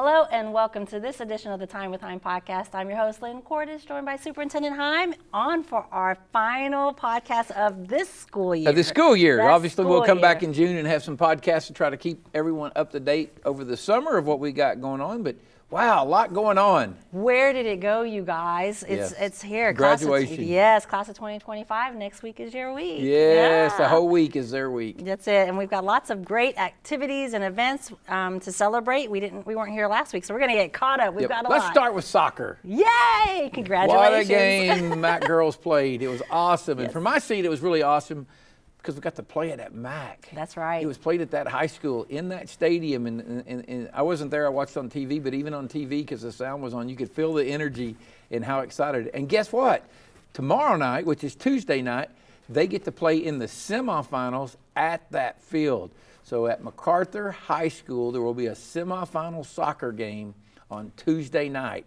Hello and welcome to this edition of the Time with Hime podcast. I'm your host, Lynn Cordes, joined by Superintendent Hime on for our final podcast of this school year. Obviously, we'll come back in June and have some podcasts to try to keep everyone up to date over the summer of what we got going on. But wow, a lot going on. Where did it go, you guys? It's here. Graduation. Class of 2025. Next week is your week. Yes, the whole week is their week. That's it. And we've got lots of great activities and events to celebrate. We weren't here last week, so we're going to get caught up. We've got a lot. Let's start with soccer. Yay! Congratulations. What a game Mac girls played. It was awesome. And from my seat, it was really awesome because we got to play it at Mac. That's right. It was played at that high school in that stadium, and I wasn't there. I watched on TV, but even on TV, because the sound was on, you could feel the energy and how excited. And guess what? Tomorrow night, which is Tuesday night, they get to play in the semifinals at that field. So at MacArthur High School, there will be a semifinal soccer game on Tuesday night.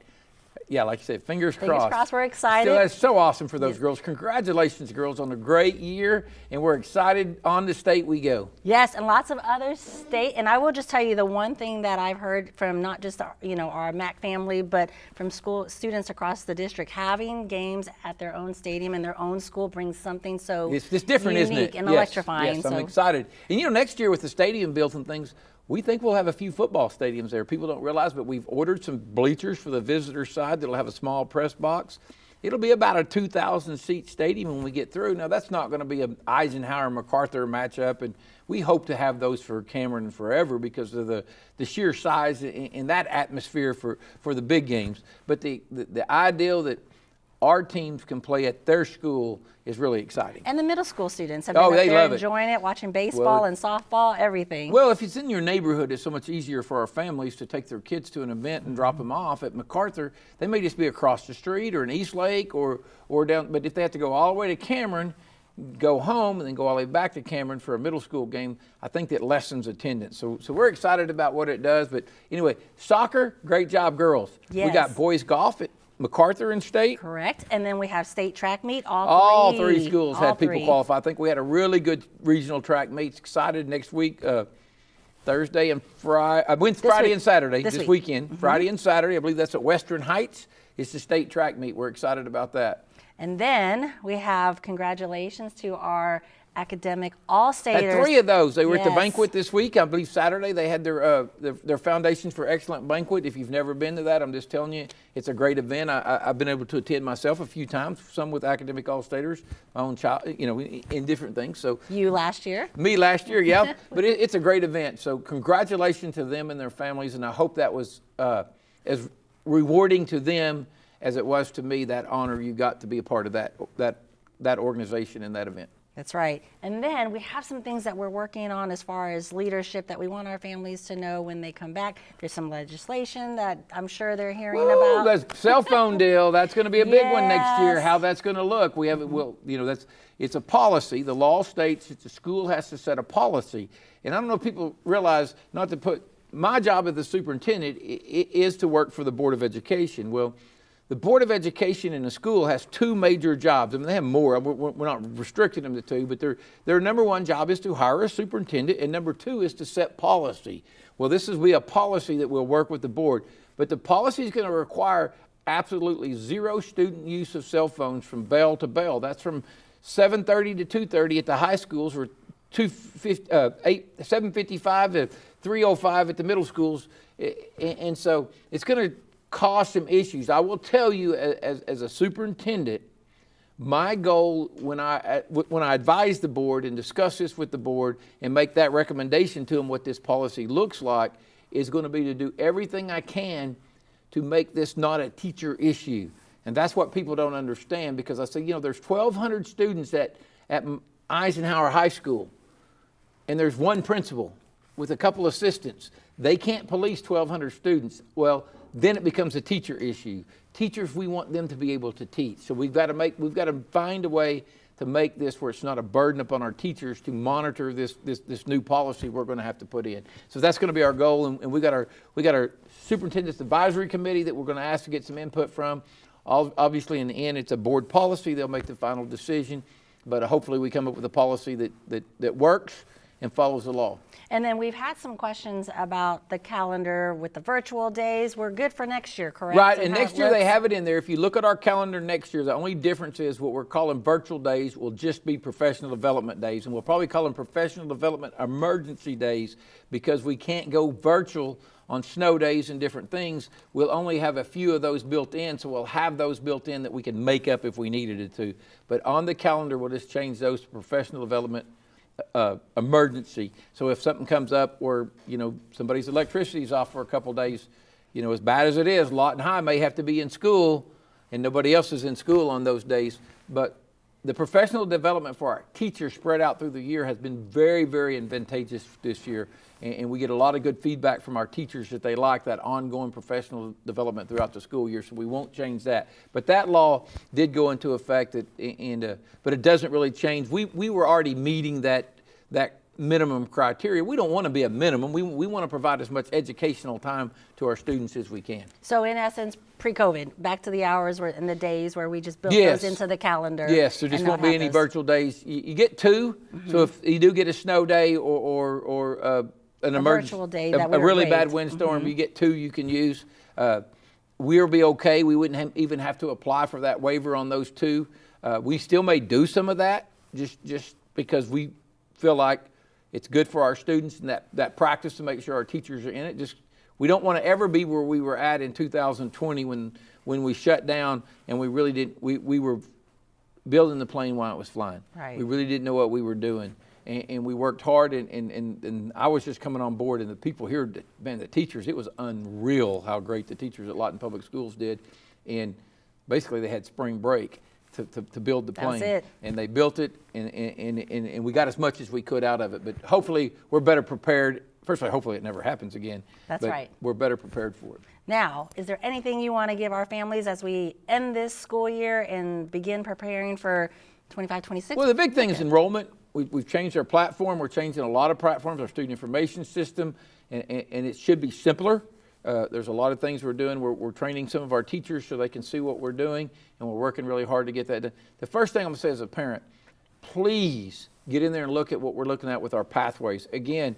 Yeah, like you said, fingers crossed. Fingers crossed, we're excited. So that's so awesome for those girls. Congratulations, girls, on a great year, and we're excited on the state we go. Yes, and lots of other state, and I will just tell you the one thing that I've heard from not just our MAC family, but from school students across the district, having games at their own stadium and their own school brings something so it's different, unique, isn't it? And electrifying. Yes, I'm excited. And next year with the stadium built and things, we think we'll have a few football stadiums there. People don't realize, but we've ordered some bleachers for the visitor side that'll have a small press box. It'll be about a 2,000-seat stadium when we get through. Now, that's not going to be an Eisenhower-MacArthur matchup, and we hope to have those for Cameron forever because of the sheer size in that atmosphere for the big games. But the ideal that our teams can play at their school is really exciting. And the middle school students have been up there enjoying it, watching baseball and softball, everything. Well, if it's in your neighborhood, it's so much easier for our families to take their kids to an event and drop them off. At MacArthur, they may just be across the street or in East Lake or down, but if they have to go all the way to Cameron, go home, and then go all the way back to Cameron for a middle school game, I think that lessens attendance. So we're excited about what it does. But anyway, soccer, great job, girls. Yes. We got boys golf at MacArthur and state. Correct. And then we have state track meet. All three schools had people qualify. I think we had a really good regional track meet. Excited next week, Thursday and Friday. Friday and Saturday this weekend. Mm-hmm. Friday and Saturday. I believe that's at Western Heights. It's the state track meet. We're excited about that. And then we have congratulations to our academic all-staters. Had three of those. They were at the banquet this week. I believe Saturday they had their Foundations for Excellent banquet. If you've never been to that, I'm just telling you, it's a great event. I've been able to attend myself a few times, some with academic all-staters, my own child, in different things. So you last year? Me last year, yeah. But it's a great event. So congratulations to them and their families, and I hope that was as rewarding to them as it was to me, that honor you got to be a part of that organization and that event. That's right. And then we have some things that we're working on as far as leadership that we want our families to know when they come back. There's some legislation that I'm sure they're hearing about. That cell phone deal, that's going to be a big one next year, how that's going to look. We have it's a policy. The law states that the school has to set a policy. And I don't know if people realize, not to put, my job as the superintendent is to work for the Board of Education. Well, the Board of Education in a school has two major jobs. I mean, they have more. We're not restricting them to two, but their number one job is to hire a superintendent, and number two is to set policy. Well, this will be a policy that will work with the board, but the policy is going to require absolutely zero student use of cell phones from bell to bell. That's from 7:30 to 2:30 at the high schools, or 7:55 to 3:05 at the middle schools, and so it's going to cause some issues. I will tell you, as a superintendent, my goal when I advise the board and discuss this with the board and make that recommendation to them what this policy looks like is going to be to do everything I can to make this not a teacher issue. And that's what people don't understand, because I say, there's 1,200 students at Eisenhower High School, and there's one principal with a couple assistants. They can't police 1,200 students. Well, then it becomes a teacher issue. Teachers, we want them to be able to teach. So we've got to find a way to make this where it's not a burden upon our teachers to monitor this new policy we're going to have to put in. So that's going to be our goal, and we got our superintendent's advisory committee that we're going to ask to get some input from. Obviously, in the end, it's a board policy. They'll make the final decision, but hopefully we come up with a policy that works and follows the law. And then we've had some questions about the calendar with the virtual days. We're good for next year, correct? Right, and how it next year they looks? have it in there. If you look at our calendar next year, the only difference is what we're calling virtual days will just be professional development days, and we'll probably call them professional development emergency days because we can't go virtual on snow days and different things. We'll only have a few of those built in, so we'll have those built in that we can make up if we needed it to. But on the calendar, we'll just change those to professional development emergency. So if something comes up where, somebody's electricity is off for a couple days, as bad as it is, Lawton High may have to be in school and nobody else is in school on those days. But the professional development for our teachers spread out through the year has been very, very advantageous this year. And we get a lot of good feedback from our teachers that they like that ongoing professional development throughout the school year, so we won't change that. But that law did go into effect, but it doesn't really change. We were already meeting that minimum criteria. We don't want to be a minimum. We want to provide as much educational time to our students as we can. So in essence, pre-COVID, back to the hours and the days where we just built Yes. those into the calendar. Yes, there just and won't not be have any those. virtual days. You get two, so if you do get a snow day or an emergency, virtual day that a we really waived. bad windstorm, you get two you can use. We'll be okay. We wouldn't even have to apply for that waiver on those two. We still may do some of that just because we feel like it's good for our students and that practice to make sure our teachers are in it. We don't want to ever be where we were at in 2020 when we shut down and we really didn't. We were building the plane while it was flying. Right. We really didn't know what we were doing. And we worked hard, and I was just coming on board, and the people here, man, the teachers, it was unreal how great the teachers at Lawton Public Schools did. And basically they had spring break to build the plane. That's it. And they built it, and we got as much as we could out of it. But hopefully we're better prepared. First of all, hopefully it never happens again. That's but right. We're better prepared for it. Now, is there anything you want to give our families as we end this school year and begin preparing for 25, 26? Well, the big thing is enrollment. We've changed our platform. We're changing a lot of platforms, our student information system, and it should be simpler. There's a lot of things we're doing. We're training some of our teachers so they can see what we're doing, and we're working really hard to get that done. The first thing I'm going to say as a parent, please get in there and look at what we're looking at with our pathways. Again,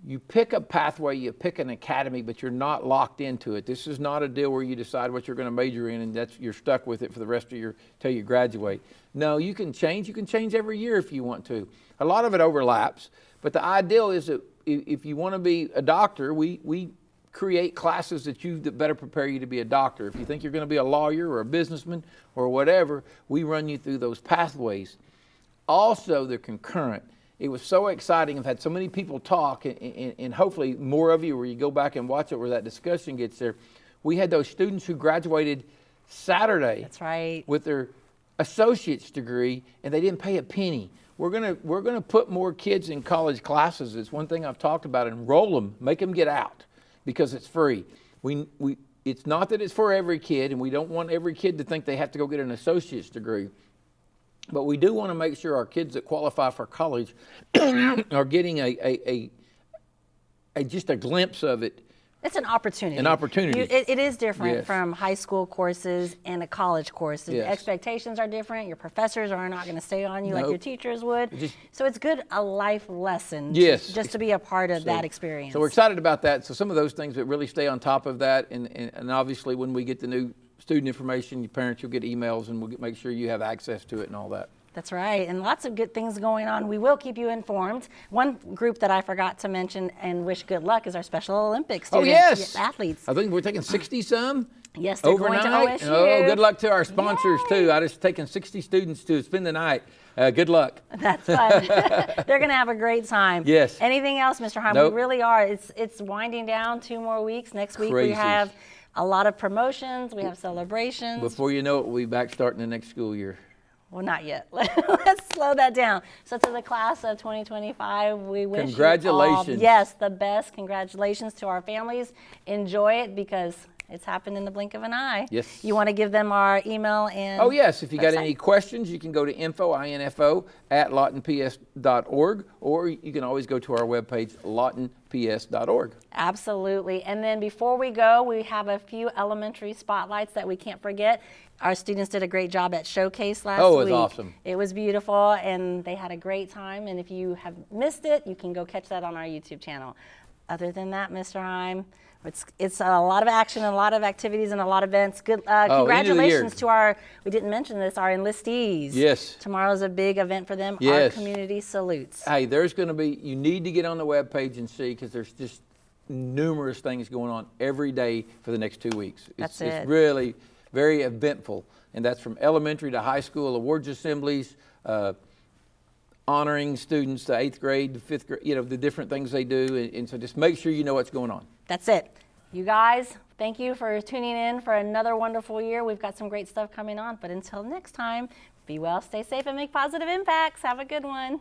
you pick a pathway, you pick an academy, but you're not locked into it. This is not a deal where you decide what you're going to major in and you're stuck with it for the rest of till you graduate. No, you can change. You can change every year if you want to. A lot of it overlaps, but the ideal is that if you want to be a doctor, we create classes that better prepare you to be a doctor. If you think you're going to be a lawyer or a businessman or whatever, we run you through those pathways. Also, they're concurrent. It was so exciting. I've had so many people talk, and hopefully more of you, where you go back and watch it, where that discussion gets there. We had those students who graduated Saturday. That's right. With their associate's degree, and they didn't pay a penny. We're gonna put more kids in college classes. It's one thing I've talked about. Enroll them, make them get out, because it's free. It's not that it's for every kid, and we don't want every kid to think they have to go get an associate's degree. But we do want to make sure our kids that qualify for college are getting just a glimpse of it. It's an opportunity. An opportunity. It is different Yes. from high school courses and a college course. The Yes. expectations are different. Your professors are not going to stay on you like Nope. your teachers would. So it's good, a life lesson. Yes. Just to be a part of So- that experience. So we're excited about that. So some of those things that really stay on top of that, and obviously when we get the new student information, your parents, you'll get emails, and we'll make sure you have access to it and all that. That's right, and lots of good things going on. We will keep you informed. One group that I forgot to mention and wish good luck is our Special Olympics Oh, students, yes. athletes. I think we're taking 60-some. Yes, they're overnight. going to OSU. Oh, good luck to our sponsors, too. I just taken 60 students to spend the night. Good luck. That's fun. They're going to have a great time. Yes. Anything else, Mr. Hime? Nope. We really are. It's winding down. 2 more weeks. Next week Crazy. we have a lot of promotions. We have celebrations. Before you know it, we'll be back starting the next school year. Well, not yet. Let's slow that down. So to the class of 2025, we wish Congratulations. you all, yes, the best. Congratulations to our families. Enjoy it, because It's happened in the blink of an eye. Yes. You want to give them our email and Oh, yes. If you got website? any questions, you can go to info at lawtonps.org, or you can always go to our webpage, lawtonps.org. Absolutely. And then before we go, we have a few elementary spotlights that we can't forget. Our students did a great job at Showcase last week. Oh, it was awesome. It was beautiful, and they had a great time. And if you have missed it, you can go catch that on our YouTube channel. Other than that, Mr. Hime, it's a lot of action, and a lot of activities, and a lot of events. Good, congratulations to our, we didn't mention this, our enlistees. Yes. Tomorrow's a big event for them. Yes. Our community salutes. Hey, there's going to be, you need to get on the webpage and see, because there's just numerous things going on every day for the next 2 weeks. That's It's really very eventful, and that's from elementary to high school, awards assemblies, honoring students to 8th grade to 5th grade, the different things they do, and so just make sure you know what's going on. That's it. You guys, thank you for tuning in for another wonderful year. We've got some great stuff coming on, but until next time, be well, stay safe, and make positive impacts. Have a good one.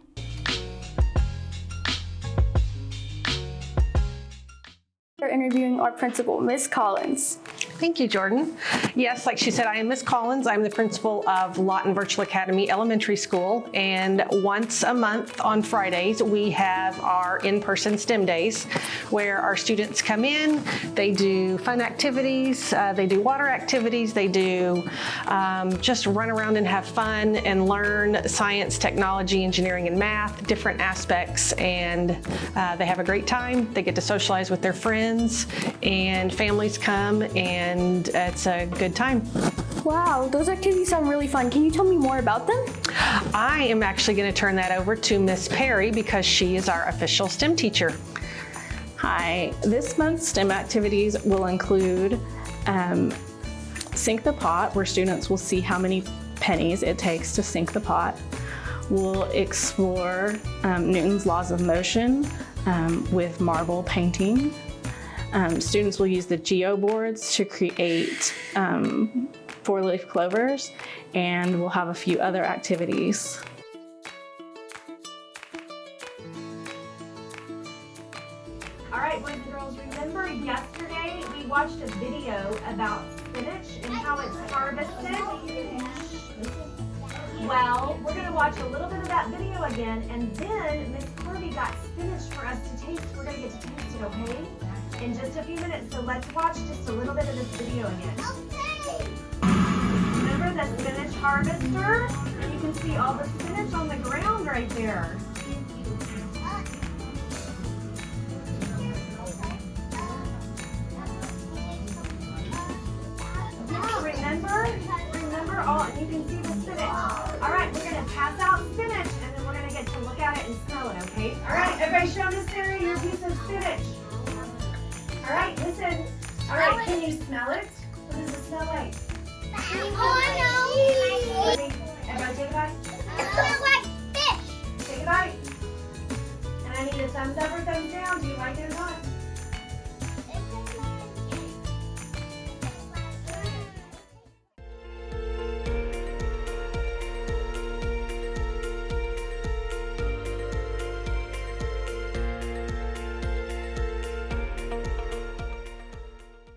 We're interviewing our principal, Miss Collins. Thank you, Jordan. Yes, like she said, I am Miss Collins. I'm the principal of Lawton Virtual Academy Elementary School, and once a month on Fridays, we have our in-person STEM days where our students come in, they do fun activities, they do water activities, they do just run around and have fun and learn science, technology, engineering, and math, different aspects, and they have a great time. They get to socialize with their friends, and families come, and it's a good time. Wow, those activities sound really fun. Can you tell me more about them? I am actually going to turn that over to Miss Perry because she is our official STEM teacher. Hi, this month's STEM activities will include Sink the Pot, where students will see how many pennies it takes to sink the pot. We'll explore Newton's laws of motion with marble painting. Students will use the geoboards to create four-leaf clovers, and we'll have a few other activities. All right, boys and girls, remember yesterday we watched a video about spinach and how it's harvested? Well, we're going to watch a little bit of that video again, and then Miss Corby got spinach for us to taste. We're going to get to taste it, okay? In just a few minutes, so let's watch just a little bit of this video again. Remember the spinach harvester? And you can see all the spinach on the ground right there. Yeah, remember all, and you can see the spinach. All right, we're gonna pass out spinach, and then we're gonna get to look at it and smell it, okay? All right, everybody show Miss Sarah your piece of spinach. All right, listen. All right, can you smell it? What does it smell like? Oh, Everybody take a bite. no. It smells like fish. Take a bite. And I need a thumbs up or thumbs